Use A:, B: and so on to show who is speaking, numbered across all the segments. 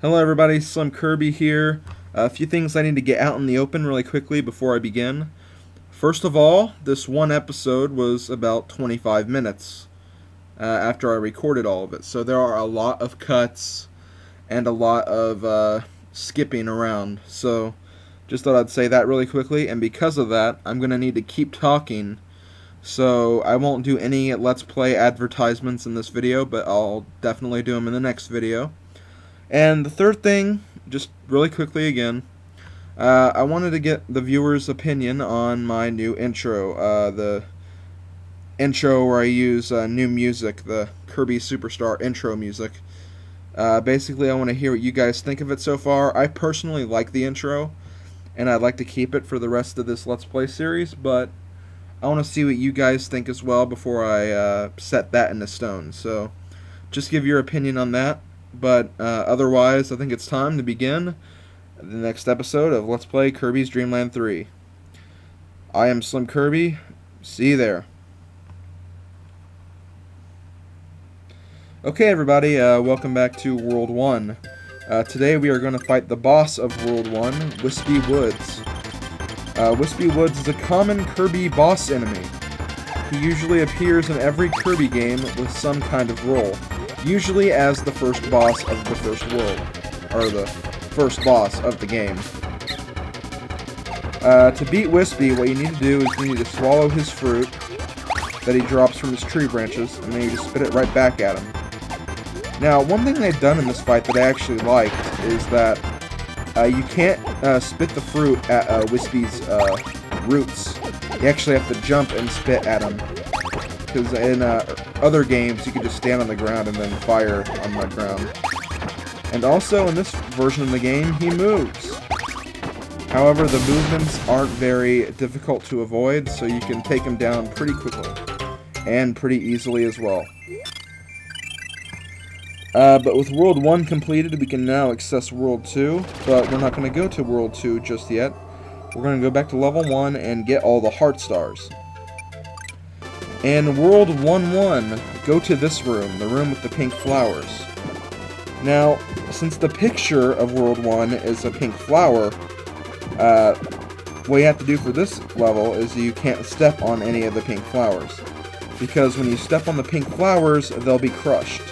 A: Hello everybody, SlimKirby here. A few things I need to get out in the open really quickly before I begin. First of all, this one episode was about 25 minutes after I recorded all of it. So there are a lot of cuts and a lot of skipping around. So just thought I'd say that really quickly, and because of that, I'm going to need to keep talking. So I won't do any Let's Play advertisements in this video, but I'll definitely do them in the next video. And the third thing, just really quickly again, I wanted to get the viewer's opinion on my new intro. The intro where I use new music, the Kirby Superstar intro music. Basically, I want to hear what you guys think of it so far. I personally like the intro, and I'd like to keep it for the rest of this Let's Play series, but I want to see what you guys think as well before I set that into stone. So, just give your opinion on that. But otherwise, I think it's time to begin the next episode of Let's Play Kirby's Dream Land 3. I am SlimKirby. See you there. Okay, everybody, welcome back to World 1. Today we are going to fight the boss of World 1, Wispy Woods. Wispy Woods is a common Kirby boss enemy. He usually appears in every Kirby game with some kind of role. Usually as the first boss of the first world, or the first boss of the game. To beat Wispy, what you need to do is you need to swallow his fruit that he drops from his tree branches, and then you just spit it right back at him. Now, one thing they've done in this fight that I actually liked is that you can't spit the fruit at Wispy's roots. You actually have to jump and spit at him. Because in other games, you can just stand on the ground and then fire on the ground. And also, in this version of the game, he moves. However, the movements aren't very difficult to avoid, so you can take him down pretty quickly. And pretty easily as well. But with World 1 completed, we can now access World 2. But we're not going to go to World 2 just yet. We're going to go back to Level 1 and get all the Heart Stars. In World 1-1, go to this room, the room with the pink flowers. Now, since the picture of World 1 is a pink flower, what you have to do for this level is you can't step on any of the pink flowers. Because when you step on the pink flowers, they'll be crushed.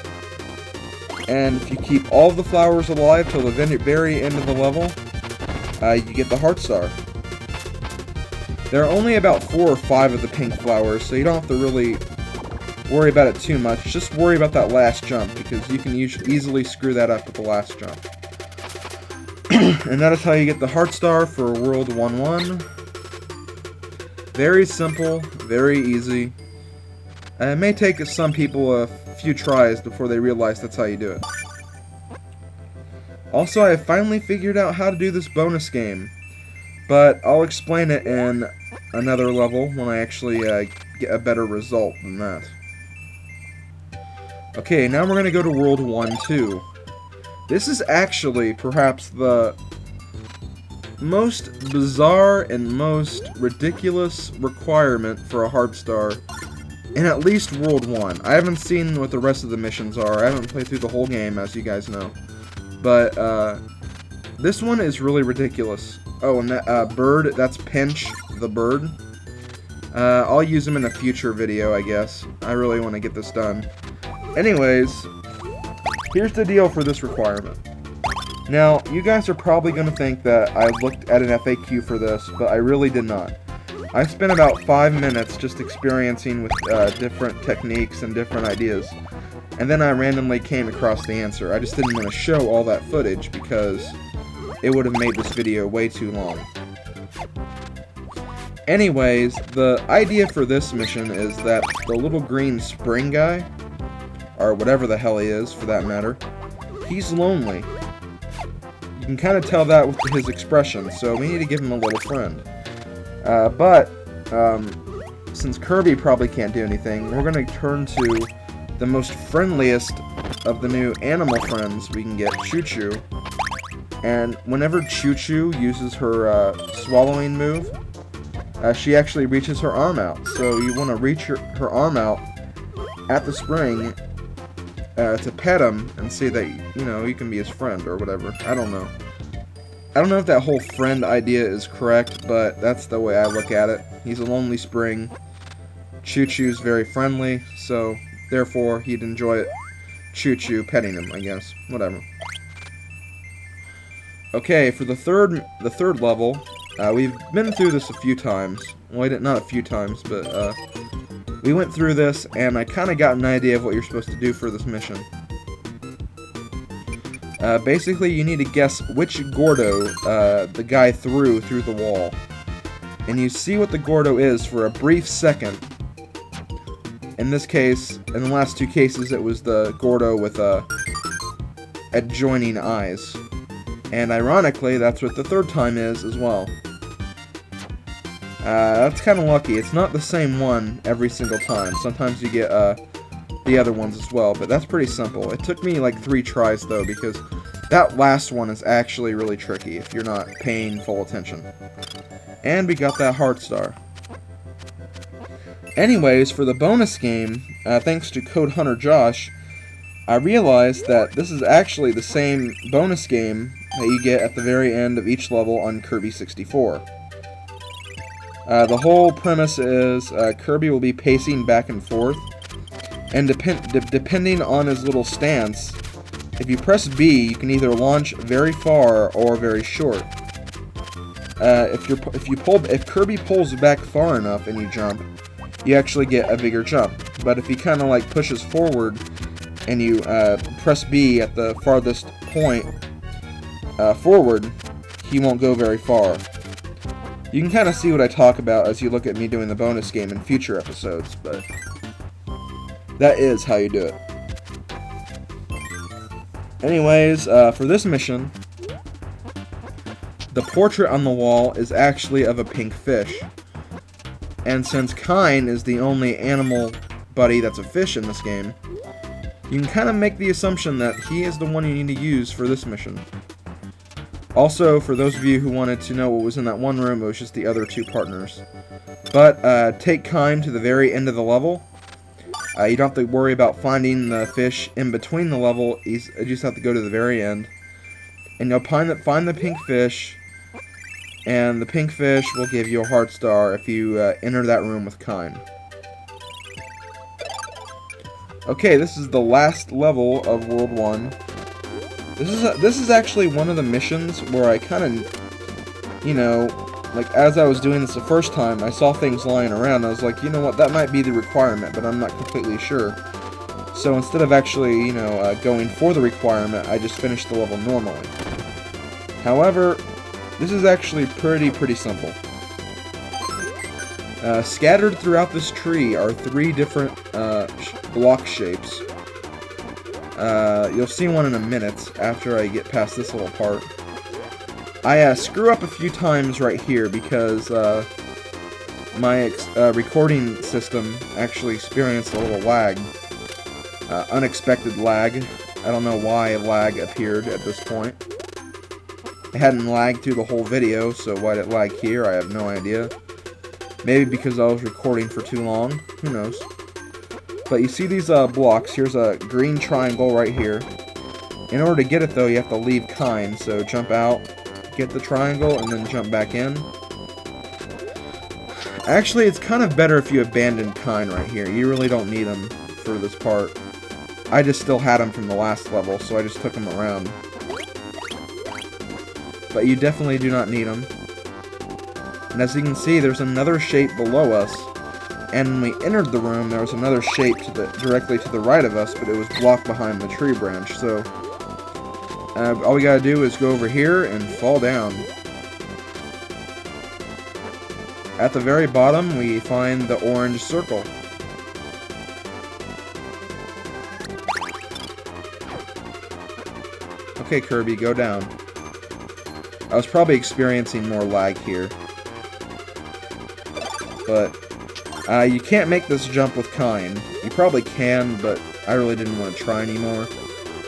A: And if you keep all of the flowers alive till the very end of the level, you get the Heart Star. There are only about 4 or 5 of the pink flowers, so you don't have to really worry about it too much. Just worry about that last jump, because you can easily screw that up with the last jump. And that is how you get the Heart Star for World 1-1. Very simple, very easy. It may take some people a few tries before they realize that's how you do it. Also, I have finally figured out how to do this bonus game. But I'll explain it in another level when I actually get a better result than that. Okay, now we're going to go to World 1-2. This is actually perhaps the most bizarre and most ridiculous requirement for a Heart Star in at least World 1. I haven't seen what the rest of the missions are. I haven't played through the whole game, as you guys know. But this one is really ridiculous. Oh, and that bird, that's Pinch, the bird. I'll use him in a future video, I guess. I really want to get this done. Anyways, here's the deal for this requirement. Now, you guys are probably going to think that I looked at an FAQ for this, but I really did not. I spent about 5 minutes just experiencing with different techniques and different ideas. And then I randomly came across the answer. I just didn't want to show all that footage because it would have made this video way too long. Anyways, the idea for this mission is that the little green spring guy, or whatever the hell he is for that matter, he's lonely. You can kind of tell that with his expression, so we need to give him a little friend. But since Kirby probably can't do anything, we're going to turn to the most friendliest of the new animal friends we can get, Choo Choo. And whenever Choo Choo uses her swallowing move, she actually reaches her arm out. So you want to reach her arm out at the spring to pet him and say that, you know, you can be his friend or whatever. I don't know. I don't know if that whole friend idea is correct, but that's the way I look at it. He's a lonely spring. Choo-Choo's very friendly, so therefore he'd enjoy it. Choo-Choo petting him, I guess. Whatever. Okay, for the third level, we've been through this a few times. Well, not a few times, but we went through this, and I kind of got an idea of what you're supposed to do for this mission. Basically, you need to guess which Gordo the guy threw through the wall. And you see what the Gordo is for a brief second. In this case, in the last two cases, it was the Gordo with adjoining eyes. And ironically, that's what the third time is as well. That's kind of lucky. It's not the same one every single time. Sometimes you get the other ones as well, but that's pretty simple. It took me like 3 tries though, because that last one is actually really tricky if you're not paying full attention. And we got that heart star. Anyways, for the bonus game, thanks to Code Hunter Josh, I realized that this is actually the same bonus game that you get at the very end of each level on Kirby 64. The whole premise is Kirby will be pacing back and forth, and depending on his little stance, if you press B, you can either launch very far or very short. If Kirby pulls back far enough and you jump, you actually get a bigger jump. But if he kind of like pushes forward and you press B at the farthest point forward, he won't go very far. You can kind of see what I talk about as you look at me doing the bonus game in future episodes, but that is how you do it. Anyways, for this mission, the portrait on the wall is actually of a pink fish. And since Kine is the only animal buddy that's a fish in this game, you can kind of make the assumption that he is the one you need to use for this mission. Also, for those of you who wanted to know what was in that one room, it was just the other 2 partners. But take Kine to the very end of the level. You don't have to worry about finding the fish in between the level. You just have to go to the very end. And you'll find the pink fish. And the pink fish will give you a heart star if you enter that room with Kine. Okay, this is the last level of World 1. This is actually one of the missions where I kind of, you know, like as I was doing this the first time, I saw things lying around. I was like, you know what, that might be the requirement, but I'm not completely sure. So instead of actually, you know, going for the requirement, I just finished the level normally. However, this is actually pretty simple. Scattered throughout this tree are 3 different block shapes. You'll see one in a minute after I get past this little part. I screw up a few times right here because my recording system actually experienced a little lag. Unexpected lag. I don't know why lag appeared at this point. It hadn't lagged through the whole video, so why did it lag here? I have no idea. Maybe because I was recording for too long. Who knows? But you see these blocks. Here's a green triangle right here. In order to get it, though, you have to leave Kine. So jump out, get the triangle, and then jump back in. Actually, it's kind of better if you abandon Kine right here. You really don't need him for this part. I just still had him from the last level, so I just took him around. But you definitely do not need him. And as you can see, there's another shape below us. And when we entered the room, there was another shape directly to the right of us, but it was blocked behind the tree branch. So all we gotta do is go over here and fall down. At the very bottom, we find the orange circle. Okay, Kirby, go down. I was probably experiencing more lag here. But you can't make this jump with Kine. You probably can, but I really didn't want to try anymore.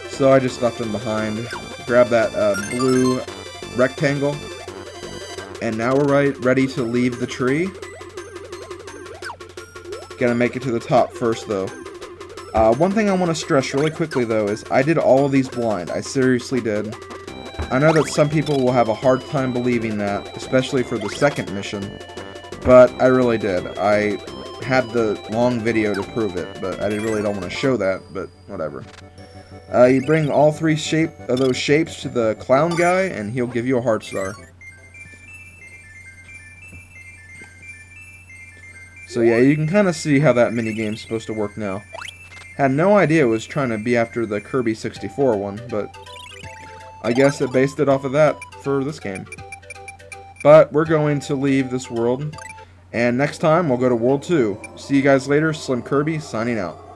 A: So I just left him behind. Grab that blue rectangle. And now we're ready to leave the tree. Gotta make it to the top first, though. One thing I want to stress really quickly, though, is I did all of these blind. I seriously did. I know that some people will have a hard time believing that, especially for the second mission, but I really did. I had the long video to prove it, but I really don't want to show that, but whatever. You bring all three of those shapes to the clown guy, and he'll give you a heart star. So yeah, you can kind of see how that minigame's supposed to work now. Had no idea it was trying to be after the Kirby 64 one, but I guess it based it off of that for this game. But we're going to leave this world, and next time we'll go to World 2. See you guys later. SlimKirby signing out.